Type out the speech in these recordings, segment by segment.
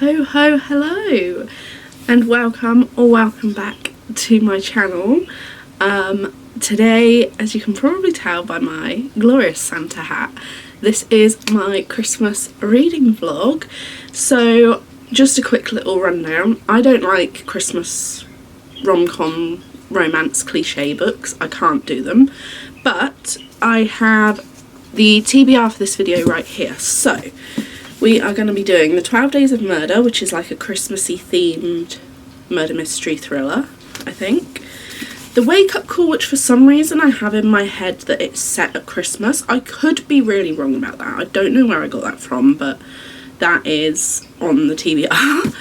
Ho ho hello and welcome back to my channel. Today, as you can probably tell by my glorious Santa hat, this is my Christmas reading vlog. So just a quick little rundown. I don't like Christmas rom-com romance cliche books. I can't do them, but I have the TBR for this video right here. So we are going to be doing the 12 Days of Murder, which is like a Christmassy themed murder mystery thriller, I think. The Wake Up Call, which for some reason I have in my head that it's set at Christmas. I could be really wrong about that. I don't know where I got that from, but that is on the TBR.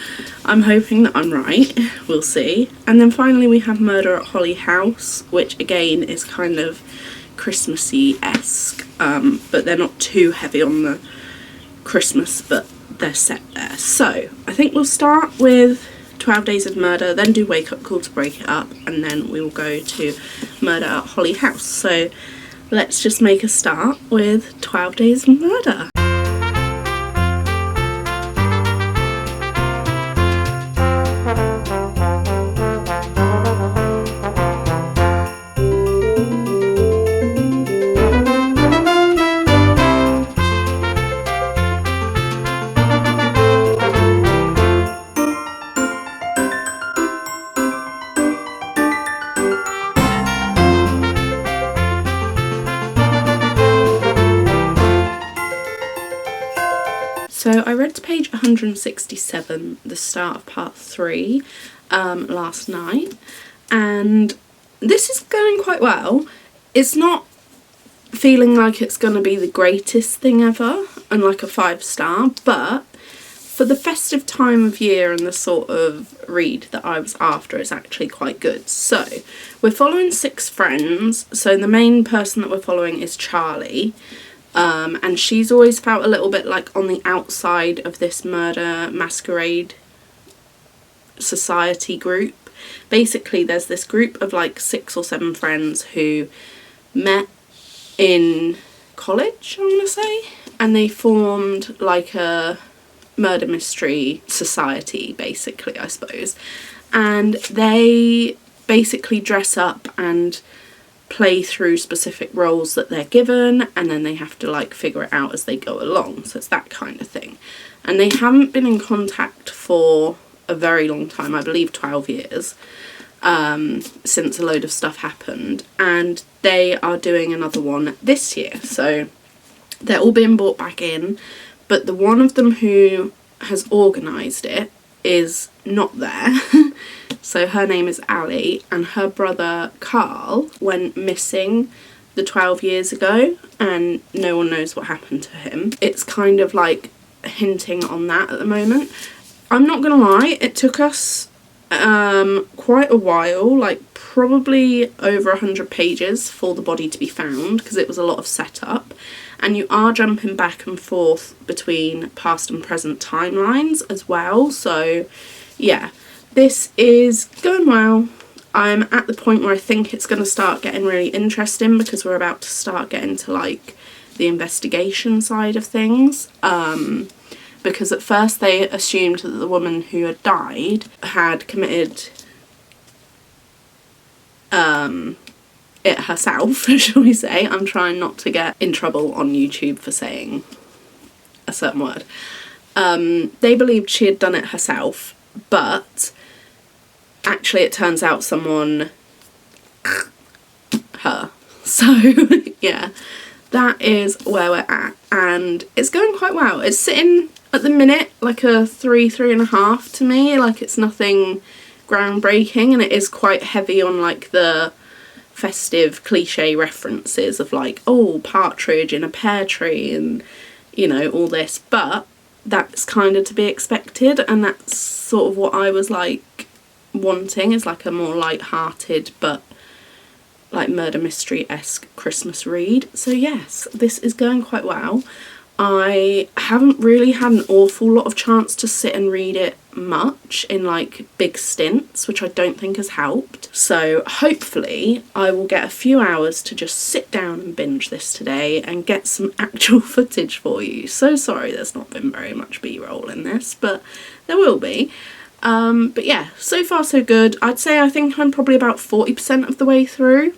I'm hoping that I'm right. We'll see. And then finally we have Murder at Holly House, which again is kind of Christmassy-esque, but they're not too heavy on the Christmas, but they're set there. So I think we'll start with 12 Days of Murder, then do Wake Up Call to break it up, and then we will go to Murder at Holly House. So let's just make a start with 12 Days of Murder. So I read to page 167, the start of part 3, last night, and this is going quite well. It's not feeling like it's going to be the greatest thing ever and like a 5-star, but for the festive time of year and the sort of read that I was after, it's actually quite good. So we're following 6 friends. So the main person that we're following is Charlie. And she's always felt a little bit like on the outside of this murder masquerade society group. Basically, there's this group of like 6 or 7 friends who met in college, I want to say, and they formed like a murder mystery society, basically, I suppose. And they basically dress up and play through specific roles that they're given, and then they have to like figure it out as they go along. So it's that kind of thing. And they haven't been in contact for a very long time, I believe 12 years, since a load of stuff happened, and they are doing another one this year. So they're all being brought back in, but the one of them who has organised it is not there. So her name is Ali, and her brother Carl went missing the 12 years ago, and no one knows what happened to him. It's kind of like hinting on that at the moment. I'm not gonna lie, it took us quite a while, like probably over 100 pages for the body to be found, because it was a lot of setup, and you are jumping back and forth between past and present timelines as well. So yeah, this is going well. I'm at the point where I think it's going to start getting really interesting, because we're about to start getting to like the investigation side of things. Because at first they assumed that the woman who had died had committed it herself, shall we say. I'm trying not to get in trouble on YouTube for saying a certain word. They believed she had done it herself, but actually it turns out someone her. So yeah, that is where we're at, and it's going quite well. It's sitting at the minute like a 3.5 to me. Like, it's nothing groundbreaking, and it is quite heavy on like the festive cliche references of like, oh, partridge in a pear tree and, you know, all this, but that's kind of to be expected, and that's sort of what I was like wanting, is like a more light-hearted but like murder mystery-esque Christmas read. So yes, this is going quite well. I haven't really had an awful lot of chance to sit and read it much in like big stints, which I don't think has helped. So hopefully I will get a few hours to just sit down and binge this today and get some actual footage for you. So sorry there's not been very much B-roll in this, but there will be. But yeah, so far so good. I'd say I think I'm probably about 40% of the way through.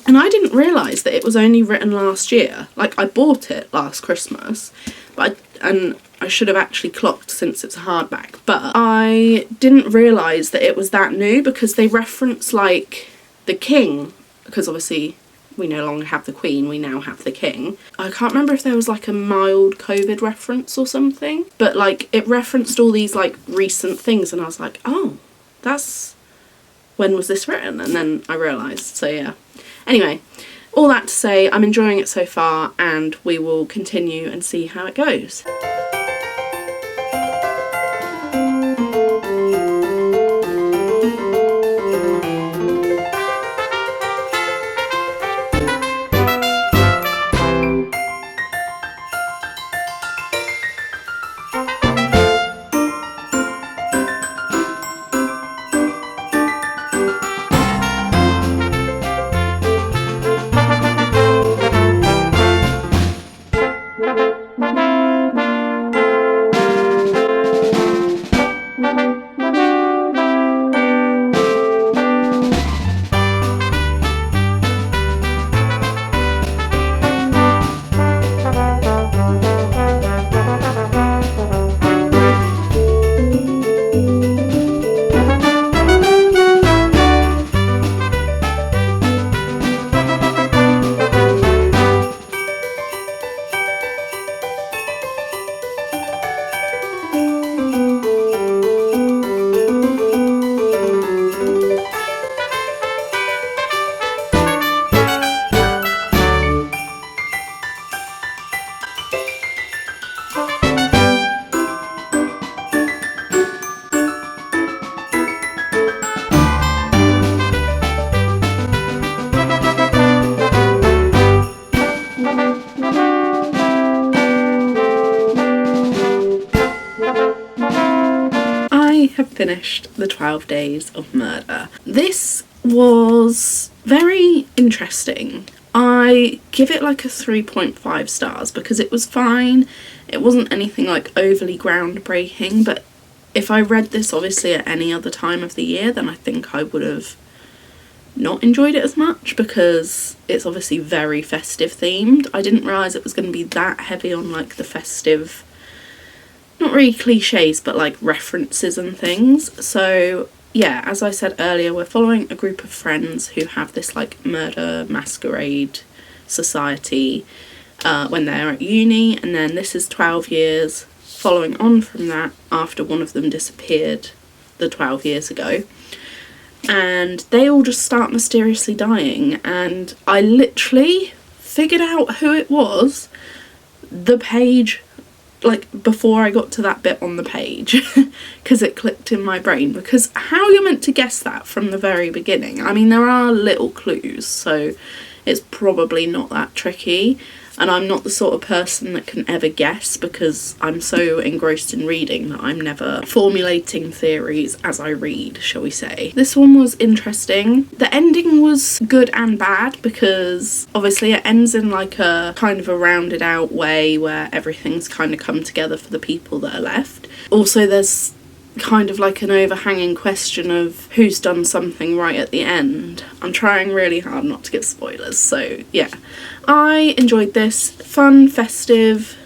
And I didn't realise that it was only written last year. Like, I bought it last Christmas, but I should have actually clocked since it's a hardback, but I didn't realise that it was that new because they reference, like, the king, because obviously we no longer have the Queen, we now have the King. I can't remember if there was, like, a mild COVID reference or something, but, like, it referenced all these, like, recent things, and I was like, oh, that's... when was this written? And then I realised, so yeah. Anyway, all that to say, I'm enjoying it so far, and we will continue and see how it goes. Have finished the 12 Days of Murder. This was very interesting. I give it like a 3.5 stars because it was fine. It wasn't anything like overly groundbreaking, but if I read this obviously at any other time of the year, then I think I would have not enjoyed it as much because it's obviously very festive themed. I didn't realise it was going to be that heavy on like the festive, not really cliches, but like references and things. So yeah, as I said earlier, we're following a group of friends who have this like murder masquerade society when they're at uni, and then this is 12 years following on from that after one of them disappeared the 12 years ago. And they all just start mysteriously dying, and I literally figured out who it was the page, like before I got to that bit on the page, because it clicked in my brain. Because how you're meant to guess that from the very beginning? I mean, there are little clues, so it's probably not that tricky. And I'm not the sort of person that can ever guess because I'm so engrossed in reading that I'm never formulating theories as I read, shall we say. This one was interesting. The ending was good and bad because obviously it ends in like a kind of a rounded out way where everything's kind of come together for the people that are left. Also, there's kind of like an overhanging question of who's done something right at the end. I'm trying really hard not to give spoilers, so yeah. I enjoyed this. Fun, festive,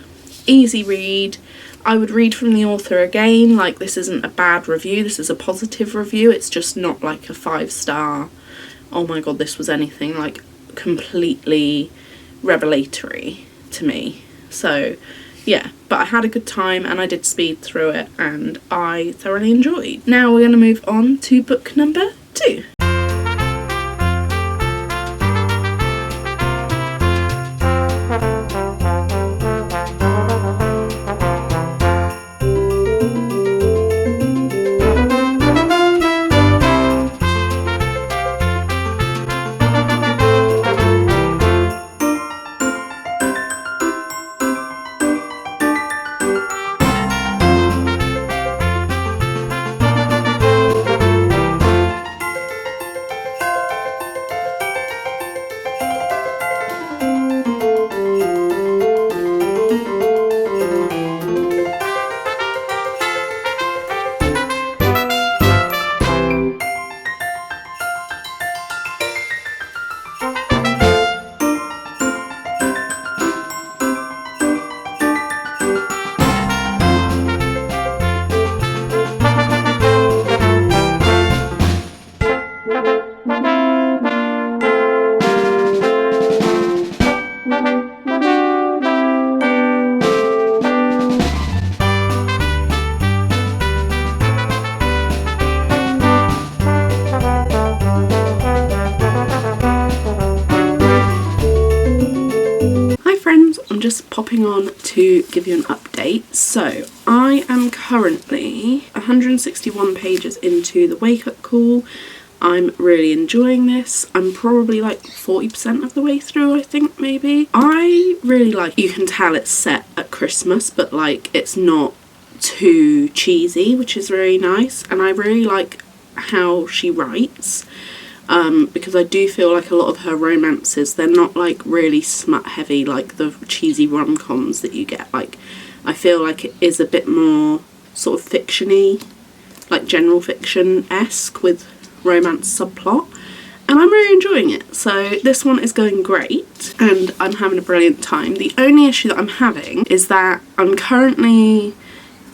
easy read. I would read from the author again. Like, this isn't a bad review, this is a positive review. It's just not like a 5-star, oh my god, this was anything, like completely revelatory to me. So yeah, but I had a good time and I did speed through it and I thoroughly enjoyed. Now we're going to move on to book number 2. I'm just popping on to give you an update. So I am currently 161 pages into the wake up call. I'm really enjoying this. I'm probably like 40% of the way through, I think, maybe. I really like, you can tell it's set at Christmas, but like it's not too cheesy, which is really nice. And I really like how she writes. Because I do feel like a lot of her romances, they're not like really smut heavy like the cheesy rom-coms that you get. Like, I feel like it is a bit more sort of fiction-y, like general fiction-esque with romance subplot, and I'm really enjoying it. So this one is going great and I'm having a brilliant time. The only issue that I'm having is that I'm currently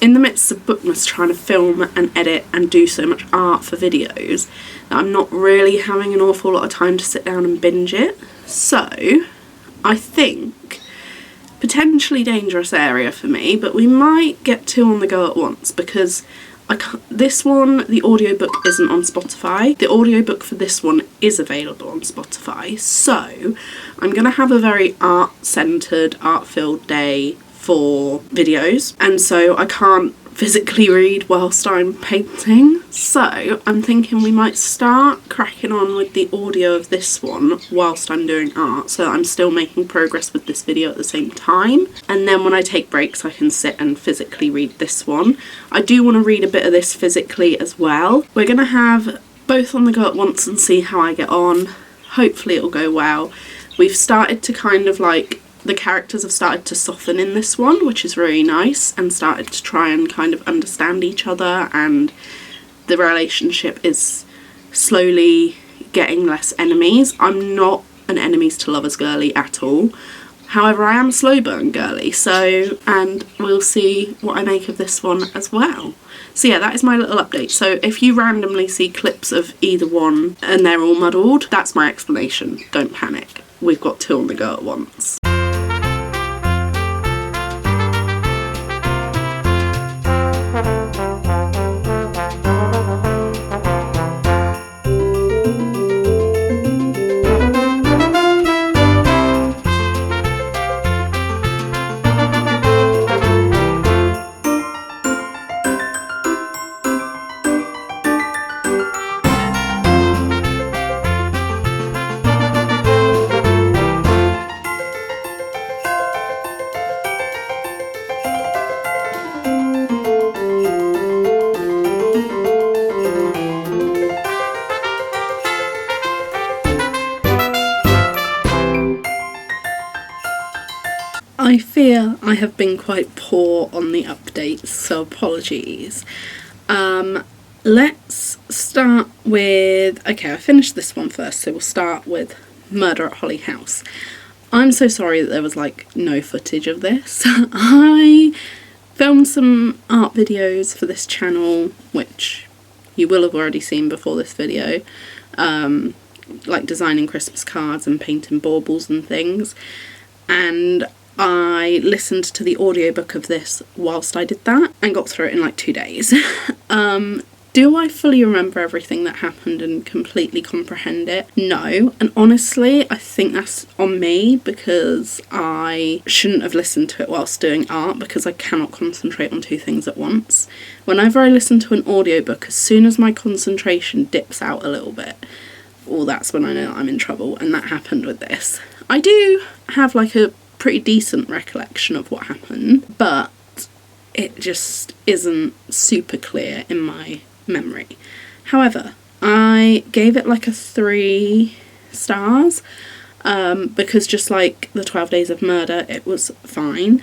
in the midst of Bookmas trying to film and edit and do so much art for videos that I'm not really having an awful lot of time to sit down and binge it. So I think potentially dangerous area for me, but we might get two on the go at once, because this one, the audiobook isn't on Spotify. The audiobook for this one is available on Spotify, so I'm going to have a very art-centred, art-filled day for videos, and so I can't physically read whilst I'm painting. So I'm thinking we might start cracking on with the audio of this one whilst I'm doing art, so I'm still making progress with this video at the same time, and then when I take breaks I can sit and physically read this one. I do want to read a bit of this physically as well. We're going to have both on the go at once and see how I get on. Hopefully it'll go well. We've started to kind of like, the characters have started to soften in this one, which is really nice, and started to try and kind of understand each other, and the relationship is slowly getting less enemies. I'm not an enemies to lovers girly at all. However, I am a slow burn girly, so, and we'll see what I make of this one as well. So yeah, that is my little update. So if you randomly see clips of either one and they're all muddled, that's my explanation. Don't panic. We've got two on the go at once. I fear I have been quite poor on the updates, so apologies. Let's start with, okay, I finished this one first, so we'll start with Murder at Holly House. I'm so sorry that there was like no footage of this. I filmed some art videos for this channel, which you will have already seen before this video, like designing Christmas cards and painting baubles and things, and I listened to the audiobook of this whilst I did that and got through it in like 2 days. Do I fully remember everything that happened and completely comprehend it? No, and honestly I think that's on me, because I shouldn't have listened to it whilst doing art, because I cannot concentrate on two things at once. Whenever I listen to an audiobook, as soon as my concentration dips out a little bit, well, that's when I know I'm in trouble, and that happened with this. I do have like a pretty decent recollection of what happened, but it just isn't super clear in my memory. However, I gave it like a 3 stars, because just like the 12 Days of Murder, it was fine.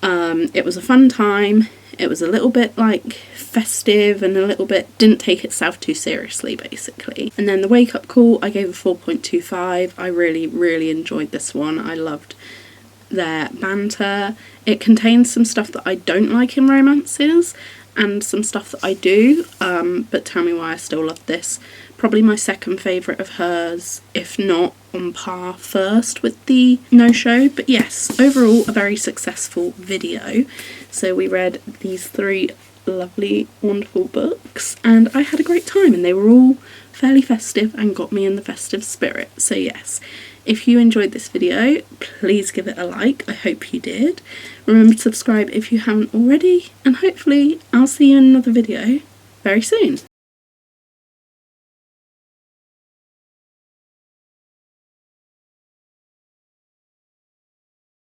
It was a fun time. It was a little bit like festive and a little bit didn't take itself too seriously, basically. And then the Wake Up Call, I gave a 4.25. I really enjoyed this one. I loved their banter. It contains some stuff that I don't like in romances and some stuff that I do, but tell me why I still love this. Probably my second favourite of hers, if not on par first with the No Show. But yes, overall a very successful video. So we read these 3 lovely, wonderful books, and I had a great time, and they were all fairly festive and got me in the festive spirit. So yes, if you enjoyed this video, please give it a like. I hope you did. Remember to subscribe if you haven't already, and hopefully I'll see you in another video very soon.